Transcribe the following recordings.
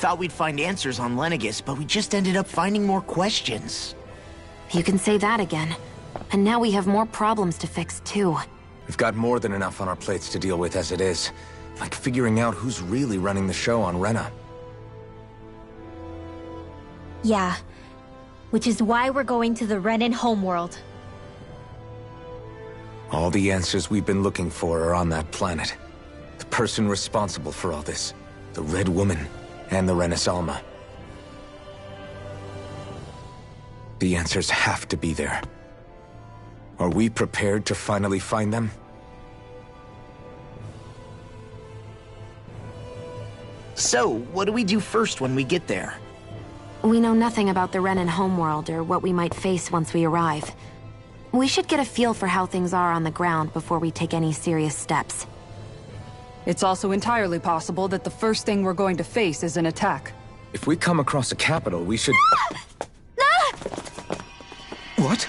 thought we'd find answers on Lenegis, but we just ended up finding more questions. You can say that again. And now we have more problems to fix, too. We've got more than enough on our plates to deal with as it is. Like figuring out who's really running the show on Rena. Yeah. Which is why we're going to the Renan homeworld. All the answers we've been looking for are on that planet. The person responsible for all this. The Red Woman. And the Renaissance. The answers have to be there. Are we prepared to finally find them? So, what do we do first when we get there? We know nothing about the Renan homeworld or what we might face once we arrive. We should get a feel for how things are on the ground before we take any serious steps. It's also entirely possible that the first thing we're going to face is an attack. If we come across a capital, we should... What?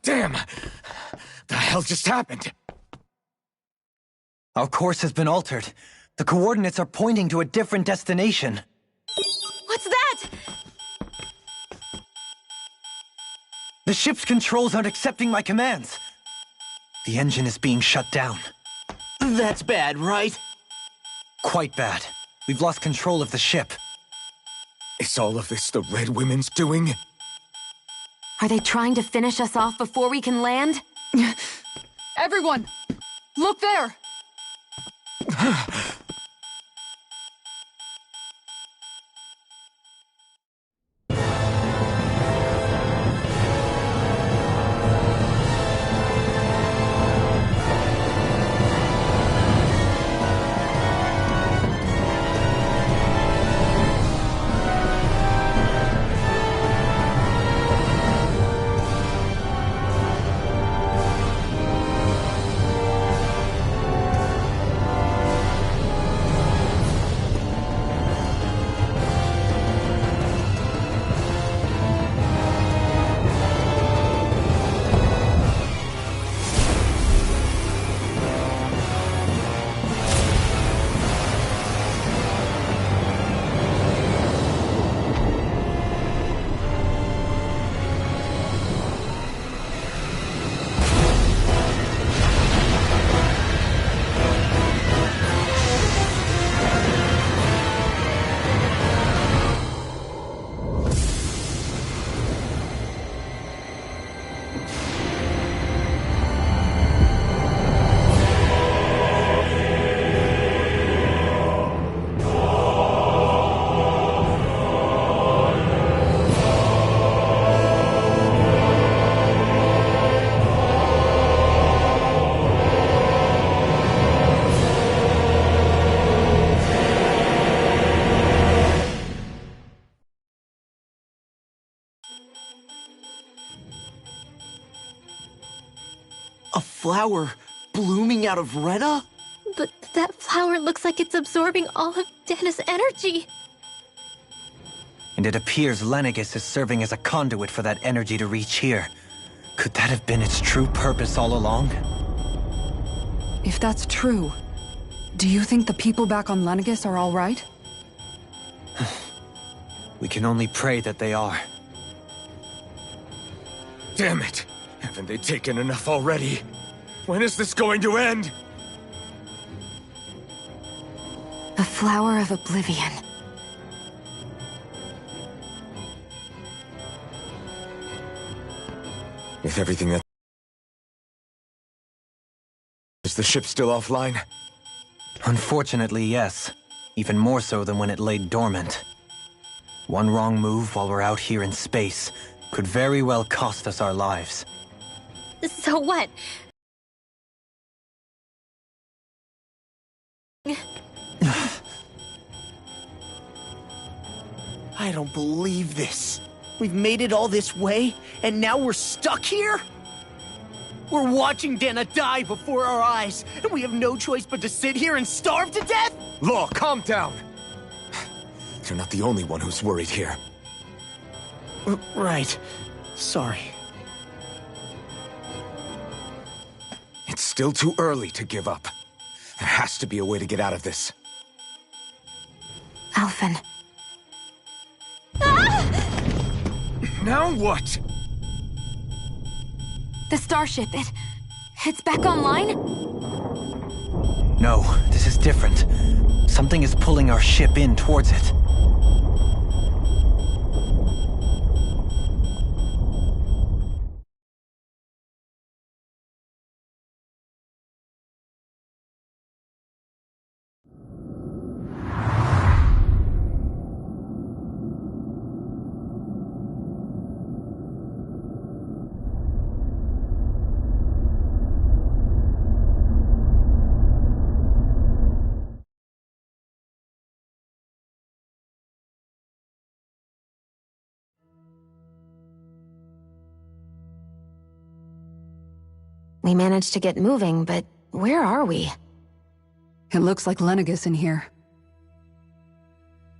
Damn! The hell just happened? Our course has been altered. The coordinates are pointing to a different destination. What's that? The ship's controls aren't accepting my commands. The engine is being shut down. That's bad, right? Quite bad. We've lost control of the ship. Is all of this the Red Women's doing? Are they trying to finish us off before we can land? Everyone! Look there! A flower blooming out of Rena? But that flower looks like it's absorbing all of Dana's energy. And it appears Lenegis is serving as a conduit for that energy to reach here. Could that have been its true purpose all along? If that's true, do you think the people back on Lenegis are all right? We can only pray that they are. Damn it! Haven't they taken enough already? When is this going to end? The Flower of Oblivion. With everything that... Is the ship still offline? Unfortunately, yes. Even more so than when it lay dormant. One wrong move while we're out here in space could very well cost us our lives. So what? I don't believe this. We've made it all this way, and now we're stuck here? We're watching Dana die before our eyes, and we have no choice but to sit here and starve to death? Law, calm down! You're not the only one who's worried here. Right. Sorry. It's still too early to give up. There has to be a way to get out of this. Alphen. Now what? The starship, it's back online? No, this is different. Something is pulling our ship in towards it. We managed to get moving, but where are we? It looks like Lenegis in here.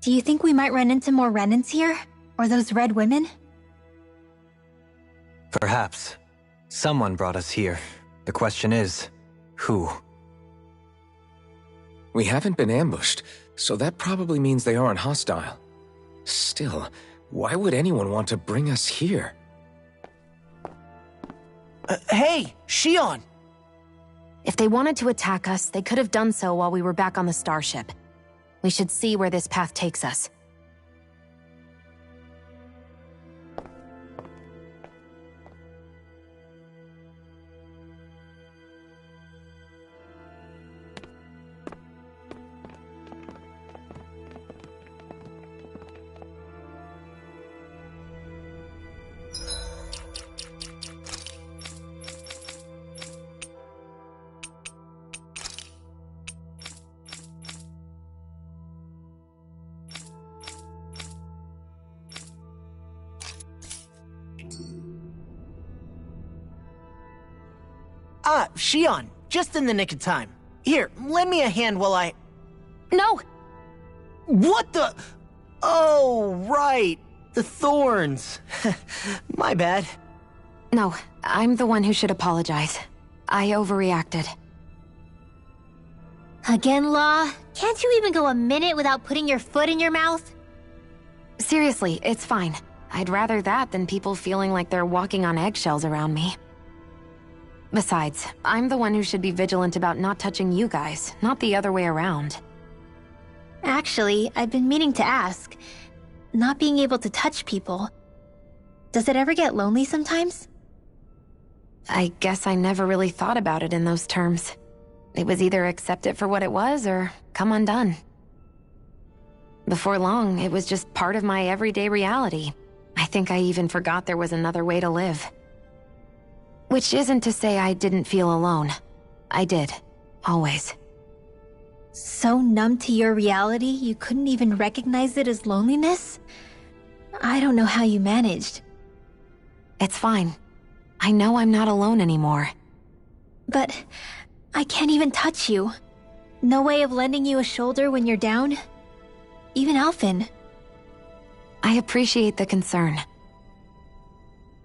Do you think we might run into more Renans here? Or those red women? Perhaps. Someone brought us here. The question is, who? We haven't been ambushed, so that probably means they aren't hostile. Still, why would anyone want to bring us here? Hey, Shion! If they wanted to attack us, they could have done so while we were back on the starship. We should see where this path takes us. Ah, Shion, just in the nick of time. Here, lend me a hand while I... No! What the... Oh, right. The thorns. My bad. No, I'm the one who should apologize. I overreacted. Again, Law? Can't you even go a minute without putting your foot in your mouth? Seriously, it's fine. I'd rather that than people feeling like they're walking on eggshells around me. Besides, I'm the one who should be vigilant about not touching you guys, not the other way around. Actually, I've been meaning to ask. Not being able to touch people. Does it ever get lonely sometimes? I guess I never really thought about it in those terms. It was either accept it for what it was or come undone. Before long, it was just part of my everyday reality. I think I even forgot there was another way to live. Which isn't to say I didn't feel alone. I did. Always. So numb to your reality, you couldn't even recognize it as loneliness? I don't know how you managed. It's fine. I know I'm not alone anymore. But I can't even touch you. No way of lending you a shoulder when you're down? Even Alphen. I appreciate the concern.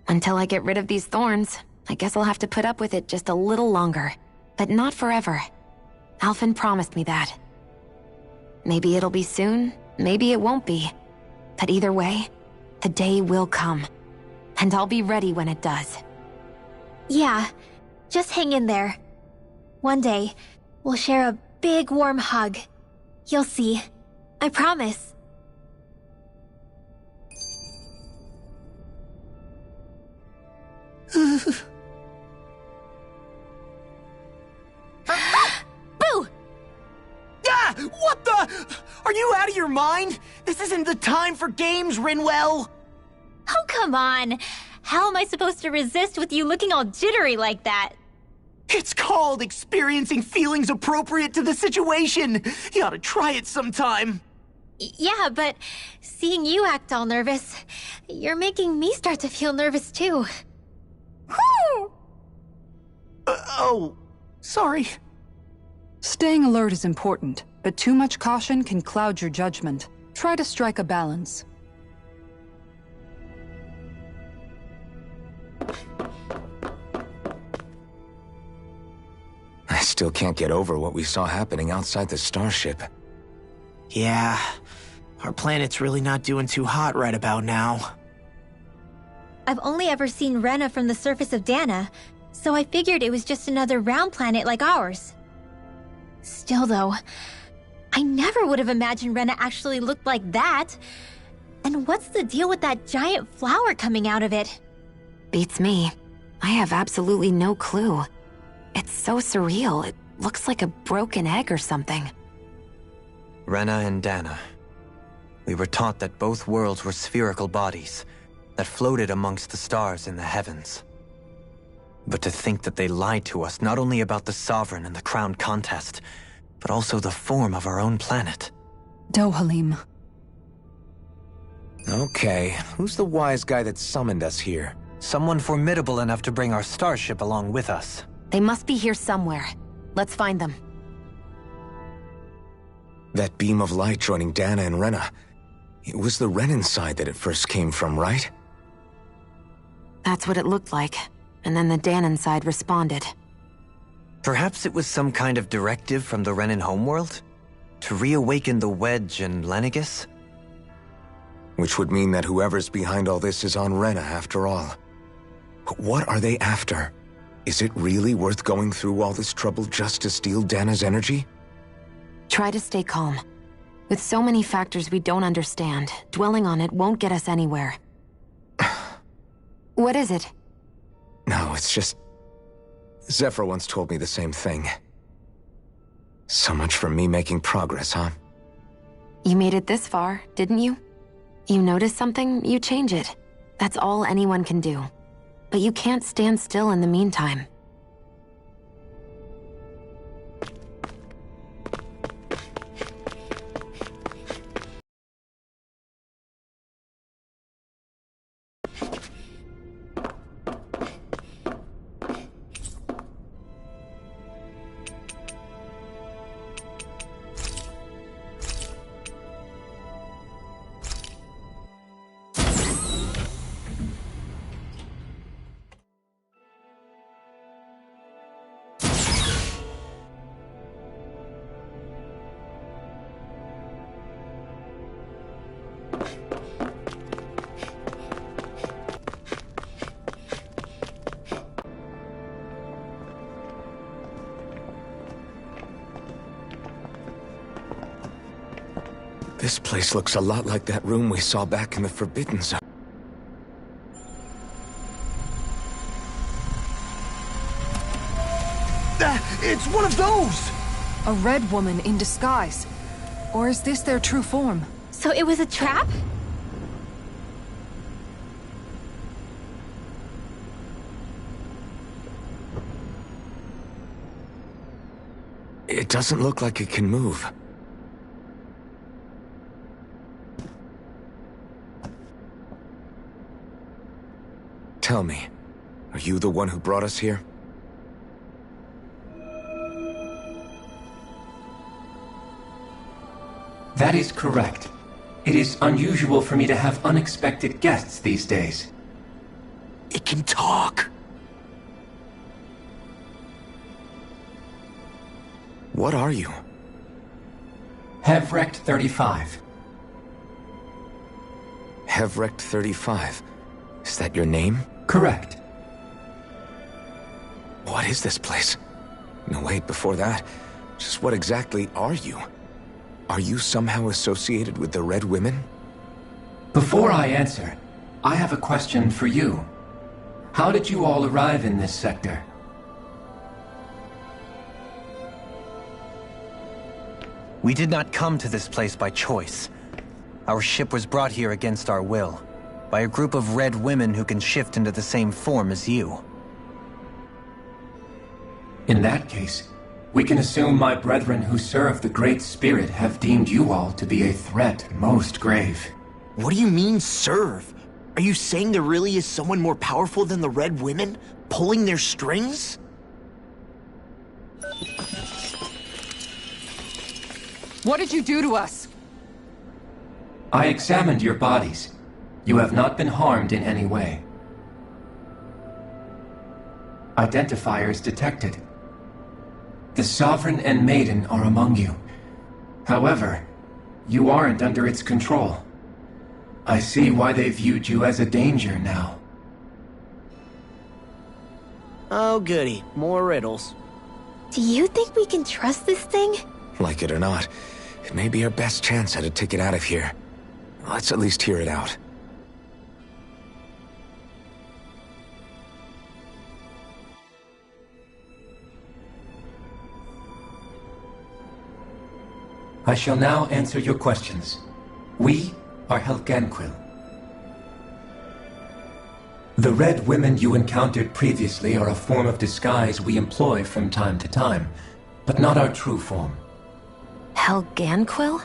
Until I get rid of these thorns, I guess I'll have to put up with it just a little longer. But not forever. Alphen promised me that. Maybe it'll be soon, maybe it won't be. But either way, the day will come. And I'll be ready when it does. Yeah, just hang in there. One day, we'll share a big warm hug. You'll see. I promise. Boo! Ah! What the? Are you out of your mind? This isn't the time for games, Rinwell! Oh, come on. How am I supposed to resist with you looking all jittery like that? It's called experiencing feelings appropriate to the situation. You ought to try it sometime. Yeah, but seeing you act all nervous, you're making me start to feel nervous too. Oh, sorry. Staying alert is important, but too much caution can cloud your judgment. Try to strike a balance. I still can't get over what we saw happening outside the starship. Yeah, our planet's really not doing too hot right about now. I've only ever seen Rena from the surface of Dana, so I figured it was just another round planet like ours. Still though, I never would have imagined Rena actually looked like that. And what's the deal with that giant flower coming out of it? Beats me. I have absolutely no clue. It's so surreal. It looks like a broken egg or something. Rena and Dana. We were taught that both worlds were spherical bodies that floated amongst the stars in the heavens. But to think that they lied to us not only about the Sovereign and the Crown contest, but also the form of our own planet. Dohalim. Okay, who's the wise guy that summoned us here? Someone formidable enough to bring our starship along with us. They must be here somewhere. Let's find them. That beam of light joining Dana and Rena. It was the Renan side that it first came from, right? That's what it looked like. And then the Danon side responded. Perhaps it was some kind of directive from the Renan homeworld? To reawaken the Wedge and Lenegis? Which would mean that whoever's behind all this is on Rena after all. But what are they after? Is it really worth going through all this trouble just to steal Dana's energy? Try to stay calm. With so many factors we don't understand, dwelling on it won't get us anywhere. What is it? No, it's just... Zephyr once told me the same thing. So much for me making progress, huh? You made it this far, didn't you? You notice something, you change it. That's all anyone can do. But you can't stand still in the meantime. This place looks a lot like that room we saw back in the Forbidden Zone. It's one of those! A red woman in disguise. Or is this their true form? So it was a trap? It doesn't look like it can move. Tell me, are you the one who brought us here? That is correct. It is unusual for me to have unexpected guests these days. It can talk! What are you? Hevrect 35. Hevrect 35. Is that your name? Correct. What is this place? No, wait, before that, just what exactly are you? Are you somehow associated with the Red Women? Before I answer, I have a question for you. How did you all arrive in this sector? We did not come to this place by choice. Our ship was brought here against our will, by a group of Red Women who can shift into the same form as you. In that case, we can assume my brethren who serve the Great Spirit have deemed you all to be a threat most grave. What do you mean, serve? Are you saying there really is someone more powerful than the Red Women, pulling their strings? What did you do to us? I examined your bodies. You have not been harmed in any way. Identifiers detected. The Sovereign and Maiden are among you. However, you aren't under its control. I see why they viewed you as a danger now. Oh goody, more riddles. Do you think we can trust this thing? Like it or not, it may be our best chance at a ticket out of here. Let's at least hear it out. I shall now answer your questions. We are Helganquil. The Red Women you encountered previously are a form of disguise we employ from time to time, but not our true form. Helganquil?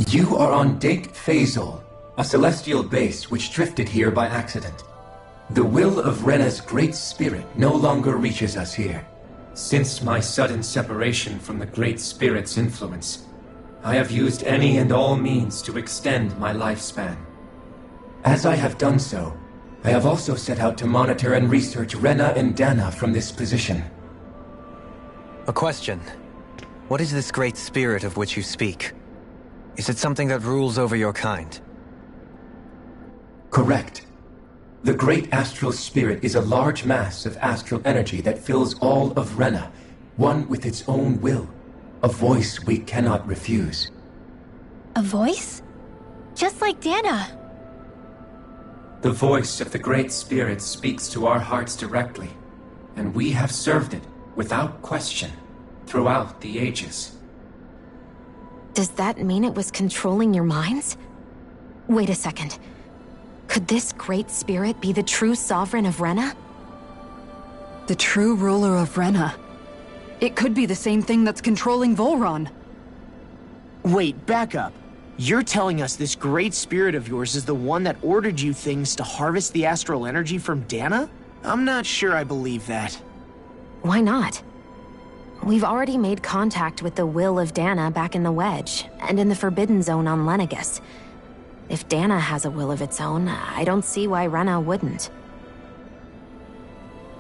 You are on Dake Phasol, a celestial base which drifted here by accident. The will of Rena's Great Spirit no longer reaches us here. Since my sudden separation from the Great Spirit's influence, I have used any and all means to extend my lifespan. As I have done so, I have also set out to monitor and research Rena and Dana from this position. A question. What is this Great Spirit of which you speak? Is it something that rules over your kind? Correct. The Great Astral Spirit is a large mass of astral energy that fills all of Rena, one with its own will, a voice we cannot refuse. A voice? Just like Dana. The voice of the Great Spirit speaks to our hearts directly, and we have served it, without question, throughout the ages. Does that mean it was controlling your minds? Wait a second. Could this Great Spirit be the true Sovereign of Rena? The true ruler of Rena. It could be the same thing that's controlling Volron. Wait, back up. You're telling us this Great Spirit of yours is the one that ordered you things to harvest the astral energy from Dana? I'm not sure I believe that. Why not? We've already made contact with the will of Dana back in the Wedge, and in the Forbidden Zone on Lenegus. If Dana has a will of its own, I don't see why Rena wouldn't.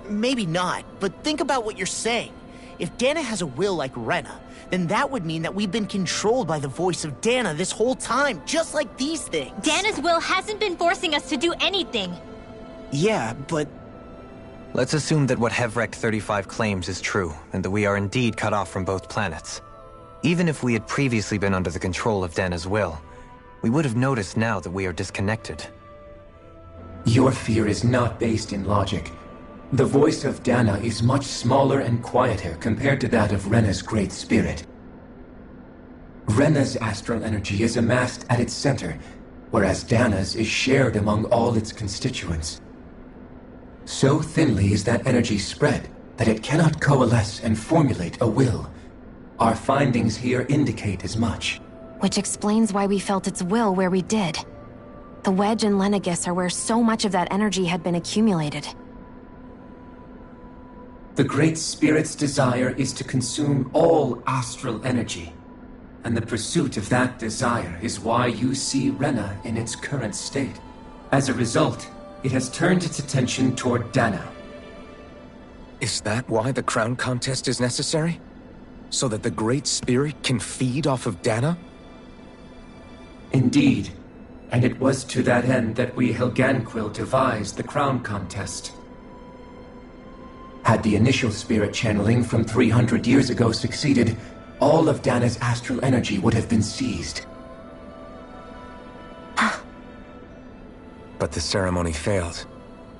Maybe not, but think about what you're saying. If Dana has a will like Rena, then that would mean that we've been controlled by the voice of Dana this whole time, just like these things. Dana's will hasn't been forcing us to do anything. Yeah, but... Let's assume that what Hevrek 35 claims is true, and that we are indeed cut off from both planets. Even if we had previously been under the control of Dana's will, we would have noticed now that we are disconnected. Your fear is not based in logic. The voice of Dana is much smaller and quieter compared to that of Rena's Great Spirit. Rena's astral energy is amassed at its center, whereas Dana's is shared among all its constituents. So thinly is that energy spread that it cannot coalesce and formulate a will. Our findings here indicate as much. Which explains why we felt its will where we did. The Wedge and Lenegus are where so much of that energy had been accumulated. The Great Spirit's desire is to consume all astral energy, and the pursuit of that desire is why you see Rena in its current state. As a result, it has turned its attention toward Dana. Is that why the crown contest is necessary? So that the Great Spirit can feed off of Dana? Indeed, and it was to that end that we Helganquil devised the crown contest. Had the initial spirit channeling from 300 years ago succeeded, all of Dana's astral energy would have been seized. But the ceremony failed.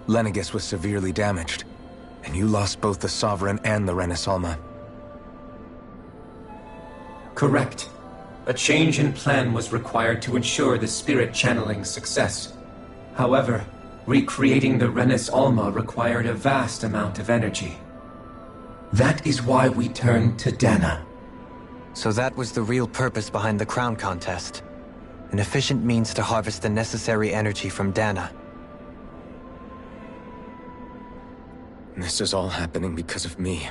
Lenegis was severely damaged, and you lost both the Sovereign and the Renasalma. Correct. A change in plan was required to ensure the spirit channeling's success. However, recreating the Renis Alma required a vast amount of energy. That is why we turned to Dana. So that was the real purpose behind the crown contest. An efficient means to harvest the necessary energy from Dana. This is all happening because of me.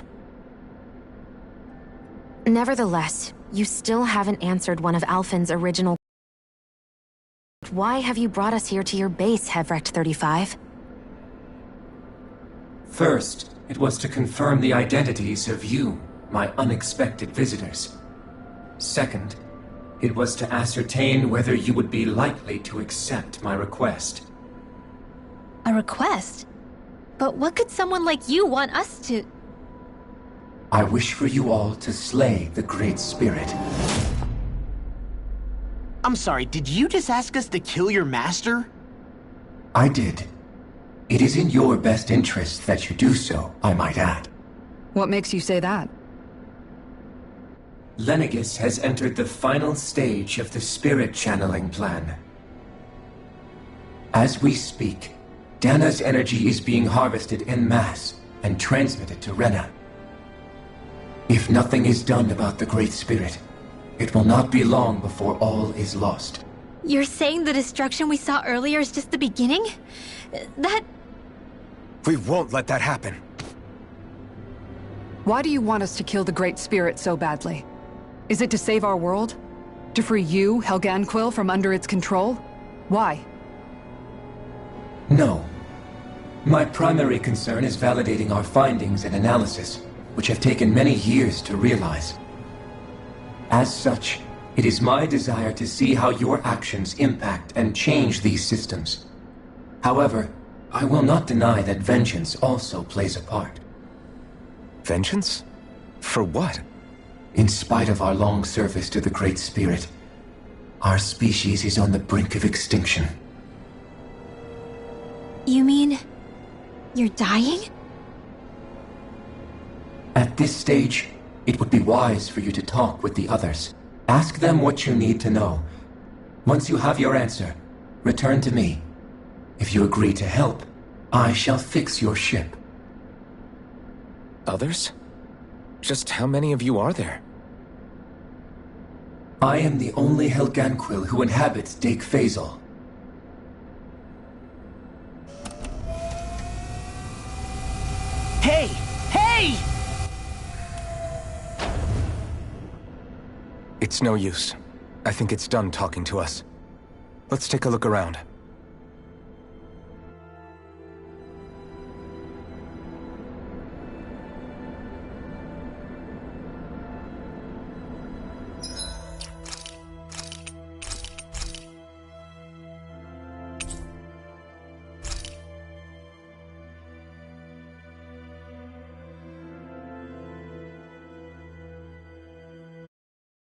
Nevertheless, you still haven't answered one of Alphen's original. Why have you brought us here to your base, Hevrecht 35? First, it was to confirm the identities of you, my unexpected visitors. Second, it was to ascertain whether you would be likely to accept my request. A request? But what could someone like you want us to... I wish for you all to slay the Great Spirit. I'm sorry, did you just ask us to kill your master? I did. It is in your best interest that you do so, I might add. What makes you say that? Lenegis has entered the final stage of the spirit channeling plan. As we speak, Dana's energy is being harvested en masse and transmitted to Rena. If nothing is done about the Great Spirit, it will not be long before all is lost. You're saying the destruction we saw earlier is just the beginning? That... We won't let that happen. Why do you want us to kill the Great Spirit so badly? Is it to save our world? To free you, Helganquil, from under its control? Why? No. My primary concern is validating our findings and analysis, which have taken many years to realize. As such, it is my desire to see how your actions impact and change these systems. However, I will not deny that vengeance also plays a part. Vengeance? For what? In spite of our long service to the Great Spirit, our species is on the brink of extinction. You mean... you're dying? At this stage, it would be wise for you to talk with the others. Ask them what you need to know. Once you have your answer, return to me. If you agree to help, I shall fix your ship. Others? Just how many of you are there? I am the only Helganquil who inhabits Dake Faisal. Hey! Hey! It's no use. I think it's done talking to us. Let's take a look around.